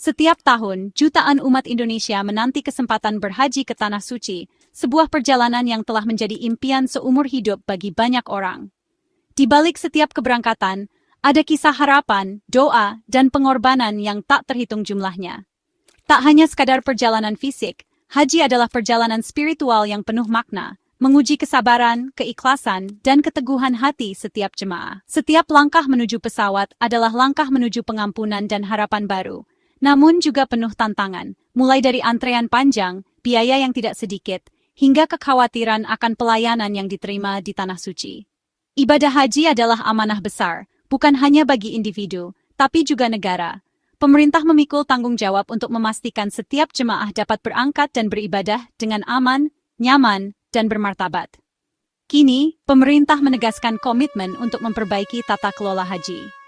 Setiap tahun, jutaan umat Indonesia menanti kesempatan berhaji ke Tanah Suci, sebuah perjalanan yang telah menjadi impian seumur hidup bagi banyak orang. Di balik setiap keberangkatan, ada kisah harapan, doa, dan pengorbanan yang tak terhitung jumlahnya. Tak hanya sekadar perjalanan fisik, haji adalah perjalanan spiritual yang penuh makna, menguji kesabaran, keikhlasan, dan keteguhan hati setiap jemaah. Setiap langkah menuju pesawat adalah langkah menuju pengampunan dan harapan baru. Namun juga penuh tantangan, mulai dari antrean panjang, biaya yang tidak sedikit, hingga kekhawatiran akan pelayanan yang diterima di Tanah Suci. Ibadah haji adalah amanah besar, bukan hanya bagi individu, tapi juga negara. Pemerintah memikul tanggung jawab untuk memastikan setiap jemaah dapat berangkat dan beribadah dengan aman, nyaman, dan bermartabat. Kini, pemerintah menegaskan komitmen untuk memperbaiki tata kelola haji.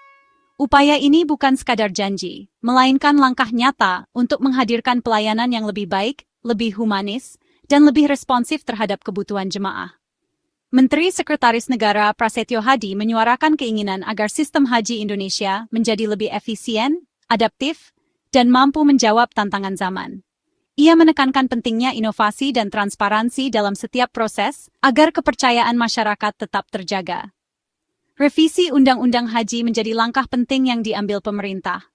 Upaya ini bukan sekadar janji, melainkan langkah nyata untuk menghadirkan pelayanan yang lebih baik, lebih humanis, dan lebih responsif terhadap kebutuhan jemaah. Menteri Sekretaris Negara Prasetyo Hadi menyuarakan keinginan agar sistem haji Indonesia menjadi lebih efisien, adaptif, dan mampu menjawab tantangan zaman. Ia menekankan pentingnya inovasi dan transparansi dalam setiap proses agar kepercayaan masyarakat tetap terjaga. Revisi Undang-Undang Haji menjadi langkah penting yang diambil pemerintah.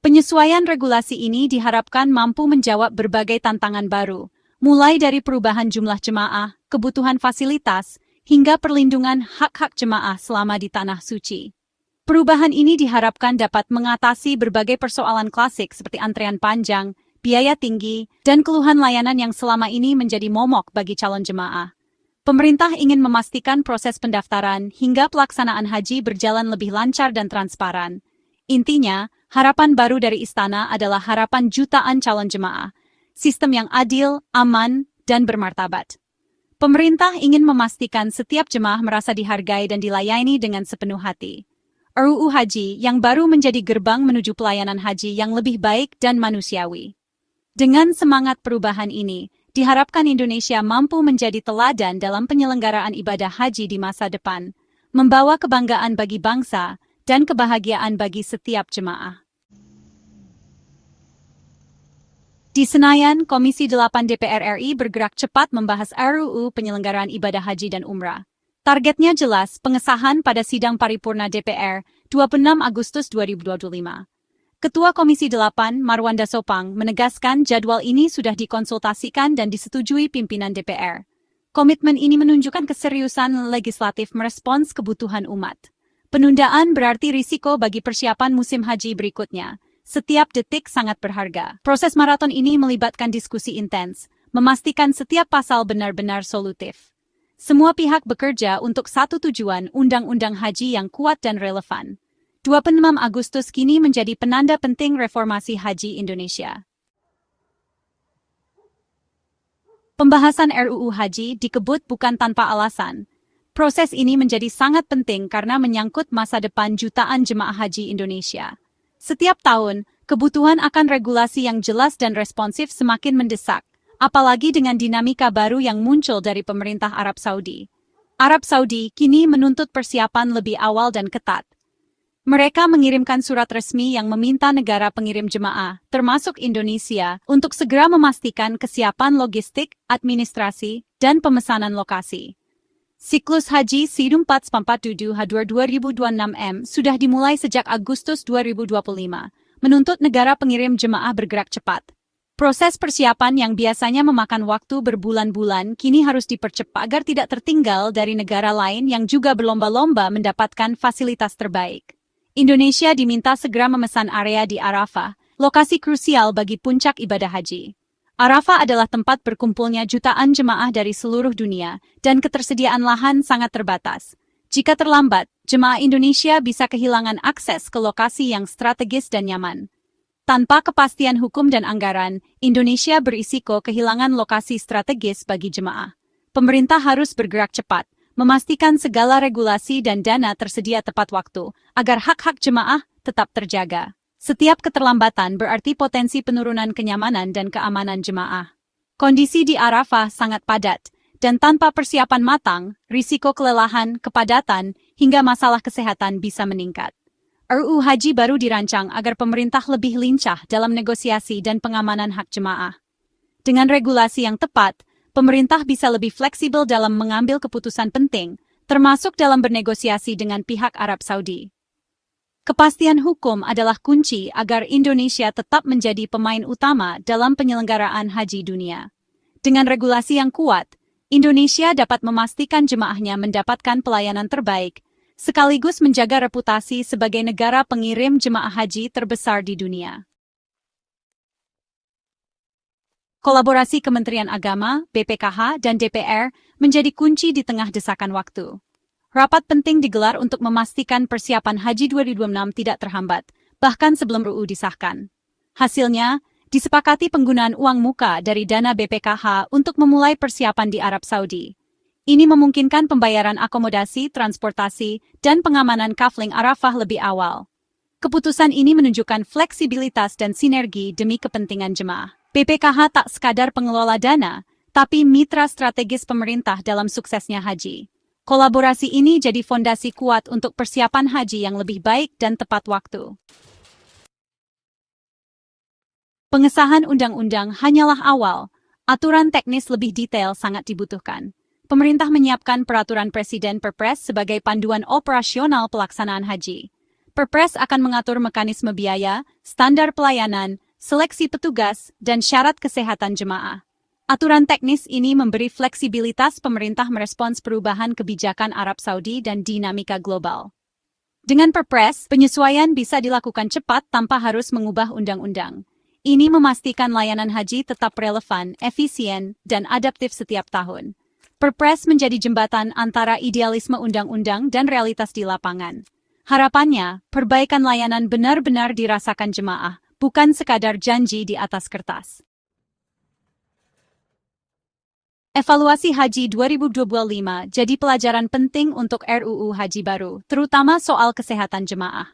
Penyesuaian regulasi ini diharapkan mampu menjawab berbagai tantangan baru, mulai dari perubahan jumlah jemaah, kebutuhan fasilitas, hingga perlindungan hak-hak jemaah selama di Tanah Suci. Perubahan ini diharapkan dapat mengatasi berbagai persoalan klasik seperti antrean panjang, biaya tinggi, dan keluhan layanan yang selama ini menjadi momok bagi calon jemaah. Pemerintah ingin memastikan proses pendaftaran hingga pelaksanaan haji berjalan lebih lancar dan transparan. Intinya, harapan baru dari Istana adalah harapan jutaan calon jemaah, sistem yang adil, aman, dan bermartabat. Pemerintah ingin memastikan setiap jemaah merasa dihargai dan dilayani dengan sepenuh hati. RUU Haji yang baru menjadi gerbang menuju pelayanan haji yang lebih baik dan manusiawi. Dengan semangat perubahan ini, diharapkan Indonesia mampu menjadi teladan dalam penyelenggaraan ibadah haji di masa depan, membawa kebanggaan bagi bangsa dan kebahagiaan bagi setiap jemaah. Di Senayan, Komisi 8 DPR RI bergerak cepat membahas RUU penyelenggaraan ibadah haji dan umrah. Targetnya jelas, pengesahan pada sidang paripurna DPR 26 Agustus 2025. Ketua Komisi 8, Marwanda Sopang, menegaskan jadwal ini sudah dikonsultasikan dan disetujui pimpinan DPR. Komitmen ini menunjukkan keseriusan legislatif merespons kebutuhan umat. Penundaan berarti risiko bagi persiapan musim haji berikutnya. Setiap detik sangat berharga. Proses maraton ini melibatkan diskusi intens, memastikan setiap pasal benar-benar solutif. Semua pihak bekerja untuk satu tujuan, undang-undang haji yang kuat dan relevan. 26 Agustus kini menjadi penanda penting reformasi haji Indonesia. Pembahasan RUU Haji dikebut bukan tanpa alasan. Proses ini menjadi sangat penting karena menyangkut masa depan jutaan jemaah haji Indonesia. Setiap tahun, kebutuhan akan regulasi yang jelas dan responsif semakin mendesak, apalagi dengan dinamika baru yang muncul dari pemerintah Arab Saudi. Arab Saudi kini menuntut persiapan lebih awal dan ketat. Mereka mengirimkan surat resmi yang meminta negara pengirim jemaah, termasuk Indonesia, untuk segera memastikan kesiapan logistik, administrasi, dan pemesanan lokasi. Siklus haji Sidum 447 H2 2026M sudah dimulai sejak Agustus 2025, menuntut negara pengirim jemaah bergerak cepat. Proses persiapan yang biasanya memakan waktu berbulan-bulan kini harus dipercepat agar tidak tertinggal dari negara lain yang juga berlomba-lomba mendapatkan fasilitas terbaik. Indonesia diminta segera memesan area di Arafah, lokasi krusial bagi puncak ibadah haji. Arafah adalah tempat berkumpulnya jutaan jemaah dari seluruh dunia, dan ketersediaan lahan sangat terbatas. Jika terlambat, jemaah Indonesia bisa kehilangan akses ke lokasi yang strategis dan nyaman. Tanpa kepastian hukum dan anggaran, Indonesia berisiko kehilangan lokasi strategis bagi jemaah. Pemerintah harus bergerak cepat, memastikan segala regulasi dan dana tersedia tepat waktu, agar hak-hak jemaah tetap terjaga. Setiap keterlambatan berarti potensi penurunan kenyamanan dan keamanan jemaah. Kondisi di Arafah sangat padat, dan tanpa persiapan matang, risiko kelelahan, kepadatan, hingga masalah kesehatan bisa meningkat. RUU Haji baru dirancang agar pemerintah lebih lincah dalam negosiasi dan pengamanan hak jemaah. Dengan regulasi yang tepat, pemerintah bisa lebih fleksibel dalam mengambil keputusan penting, termasuk dalam bernegosiasi dengan pihak Arab Saudi. Kepastian hukum adalah kunci agar Indonesia tetap menjadi pemain utama dalam penyelenggaraan haji dunia. Dengan regulasi yang kuat, Indonesia dapat memastikan jemaahnya mendapatkan pelayanan terbaik, sekaligus menjaga reputasi sebagai negara pengirim jemaah haji terbesar di dunia. Kolaborasi Kementerian Agama, BPKH, dan DPR menjadi kunci di tengah desakan waktu. Rapat penting digelar untuk memastikan persiapan Haji 2026 tidak terhambat, bahkan sebelum RUU disahkan. Hasilnya, disepakati penggunaan uang muka dari dana BPKH untuk memulai persiapan di Arab Saudi. Ini memungkinkan pembayaran akomodasi, transportasi, dan pengamanan kafling Arafah lebih awal. Keputusan ini menunjukkan fleksibilitas dan sinergi demi kepentingan jemaah. BPKH tak sekadar pengelola dana, tapi mitra strategis pemerintah dalam suksesnya haji. Kolaborasi ini jadi fondasi kuat untuk persiapan haji yang lebih baik dan tepat waktu. Pengesahan undang-undang hanyalah awal, aturan teknis lebih detail sangat dibutuhkan. Pemerintah menyiapkan peraturan Presiden Perpres sebagai panduan operasional pelaksanaan haji. Perpres akan mengatur mekanisme biaya, standar pelayanan, seleksi petugas, dan syarat kesehatan jemaah. Aturan teknis ini memberi fleksibilitas pemerintah merespons perubahan kebijakan Arab Saudi dan dinamika global. Dengan Perpres, penyesuaian bisa dilakukan cepat tanpa harus mengubah undang-undang. Ini memastikan layanan haji tetap relevan, efisien, dan adaptif setiap tahun. Perpres menjadi jembatan antara idealisme undang-undang dan realitas di lapangan. Harapannya, perbaikan layanan benar-benar dirasakan jemaah, bukan sekadar janji di atas kertas. Evaluasi Haji 2025 jadi pelajaran penting untuk RUU Haji baru, terutama soal kesehatan jemaah.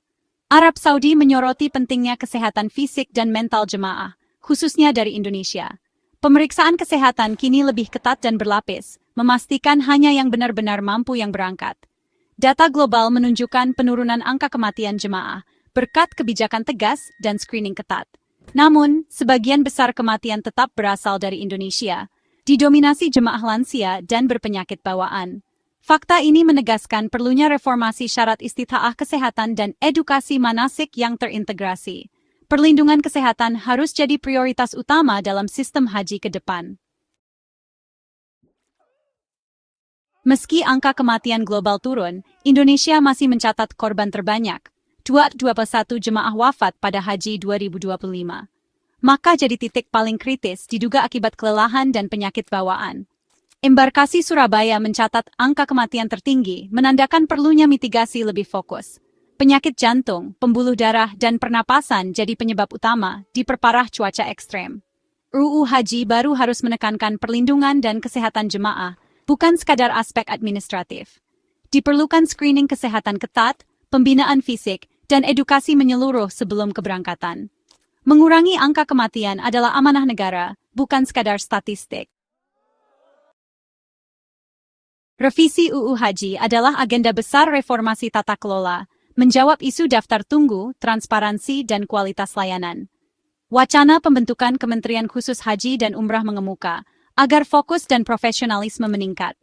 Arab Saudi menyoroti pentingnya kesehatan fisik dan mental jemaah, khususnya dari Indonesia. Pemeriksaan kesehatan kini lebih ketat dan berlapis, memastikan hanya yang benar-benar mampu yang berangkat. Data global menunjukkan penurunan angka kematian jemaah, berkat kebijakan tegas dan screening ketat. Namun, sebagian besar kematian tetap berasal dari Indonesia, didominasi jemaah lansia dan berpenyakit bawaan. Fakta ini menegaskan perlunya reformasi syarat istita'ah kesehatan dan edukasi manasik yang terintegrasi. Perlindungan kesehatan harus jadi prioritas utama dalam sistem haji ke depan. Meski angka kematian global turun, Indonesia masih mencatat korban terbanyak. 21 jemaah wafat pada Haji 2025. Maka jadi titik paling kritis diduga akibat kelelahan dan penyakit bawaan. Embarkasi Surabaya mencatat angka kematian tertinggi, menandakan perlunya mitigasi lebih fokus. Penyakit jantung, pembuluh darah, dan pernapasan jadi penyebab utama, diperparah cuaca ekstrem. RUU Haji baru harus menekankan perlindungan dan kesehatan jemaah, bukan sekadar aspek administratif. Diperlukan screening kesehatan ketat, pembinaan fisik, dan edukasi menyeluruh sebelum keberangkatan. Mengurangi angka kematian adalah amanah negara, bukan sekadar statistik. Revisi UU Haji adalah agenda besar reformasi tata kelola, menjawab isu daftar tunggu, transparansi, dan kualitas layanan. Wacana pembentukan Kementerian Khusus Haji dan Umrah mengemuka, agar fokus dan profesionalisme meningkat.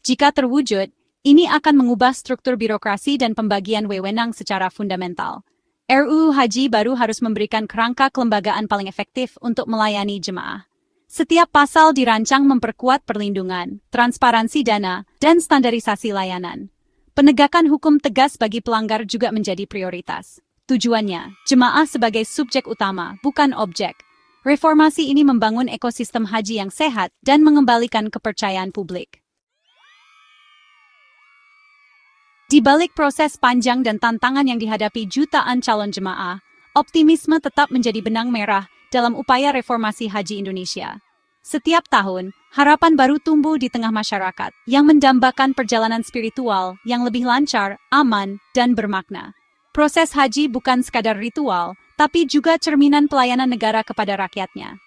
Jika terwujud, ini akan mengubah struktur birokrasi dan pembagian wewenang secara fundamental. RUU Haji baru harus memberikan kerangka kelembagaan paling efektif untuk melayani jemaah. Setiap pasal dirancang memperkuat perlindungan, transparansi dana, dan standarisasi layanan. Penegakan hukum tegas bagi pelanggar juga menjadi prioritas. Tujuannya, jemaah sebagai subjek utama, bukan objek. Reformasi ini membangun ekosistem haji yang sehat dan mengembalikan kepercayaan publik. Di balik proses panjang dan tantangan yang dihadapi jutaan calon jemaah, optimisme tetap menjadi benang merah dalam upaya reformasi haji Indonesia. Setiap tahun, harapan baru tumbuh di tengah masyarakat yang mendambakan perjalanan spiritual yang lebih lancar, aman, dan bermakna. Proses haji bukan sekadar ritual, tapi juga cerminan pelayanan negara kepada rakyatnya.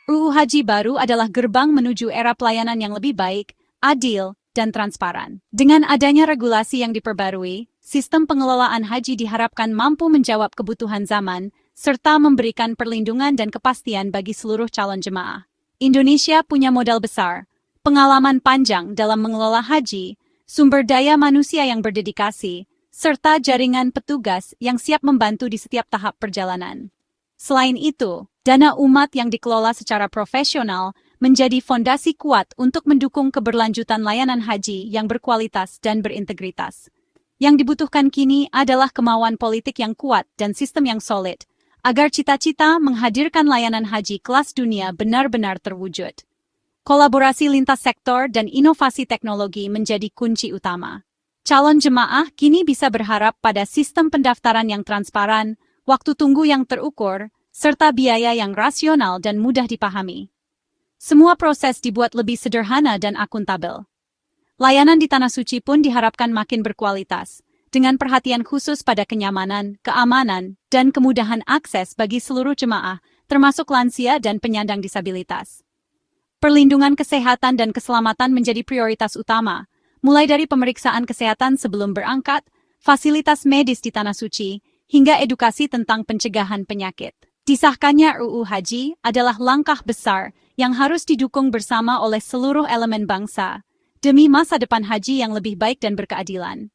RUU Haji baru adalah gerbang menuju era pelayanan yang lebih baik, adil, dan transparan. Dengan adanya regulasi yang diperbarui, sistem pengelolaan haji diharapkan mampu menjawab kebutuhan zaman, serta memberikan perlindungan dan kepastian bagi seluruh calon jemaah. Indonesia punya modal besar, pengalaman panjang dalam mengelola haji, sumber daya manusia yang berdedikasi, serta jaringan petugas yang siap membantu di setiap tahap perjalanan. Selain itu, dana umat yang dikelola secara profesional menjadi fondasi kuat untuk mendukung keberlanjutan layanan haji yang berkualitas dan berintegritas. Yang dibutuhkan kini adalah kemauan politik yang kuat dan sistem yang solid, agar cita-cita menghadirkan layanan haji kelas dunia benar-benar terwujud. Kolaborasi lintas sektor dan inovasi teknologi menjadi kunci utama. Calon jemaah kini bisa berharap pada sistem pendaftaran yang transparan, waktu tunggu yang terukur, serta biaya yang rasional dan mudah dipahami. Semua proses dibuat lebih sederhana dan akuntabel. Layanan di Tanah Suci pun diharapkan makin berkualitas, dengan perhatian khusus pada kenyamanan, keamanan, dan kemudahan akses bagi seluruh jemaah, termasuk lansia dan penyandang disabilitas. Perlindungan kesehatan dan keselamatan menjadi prioritas utama, mulai dari pemeriksaan kesehatan sebelum berangkat, fasilitas medis di Tanah Suci, hingga edukasi tentang pencegahan penyakit. Disahkannya UU Haji adalah langkah besar yang harus didukung bersama oleh seluruh elemen bangsa, demi masa depan haji yang lebih baik dan berkeadilan.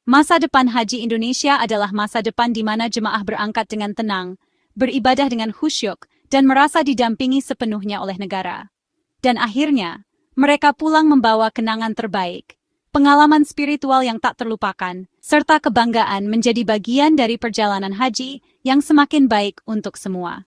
Masa depan haji Indonesia adalah masa depan di mana jemaah berangkat dengan tenang, beribadah dengan khusyuk, dan merasa didampingi sepenuhnya oleh negara. Dan akhirnya, mereka pulang membawa kenangan terbaik, pengalaman spiritual yang tak terlupakan, serta kebanggaan menjadi bagian dari perjalanan haji yang semakin baik untuk semua.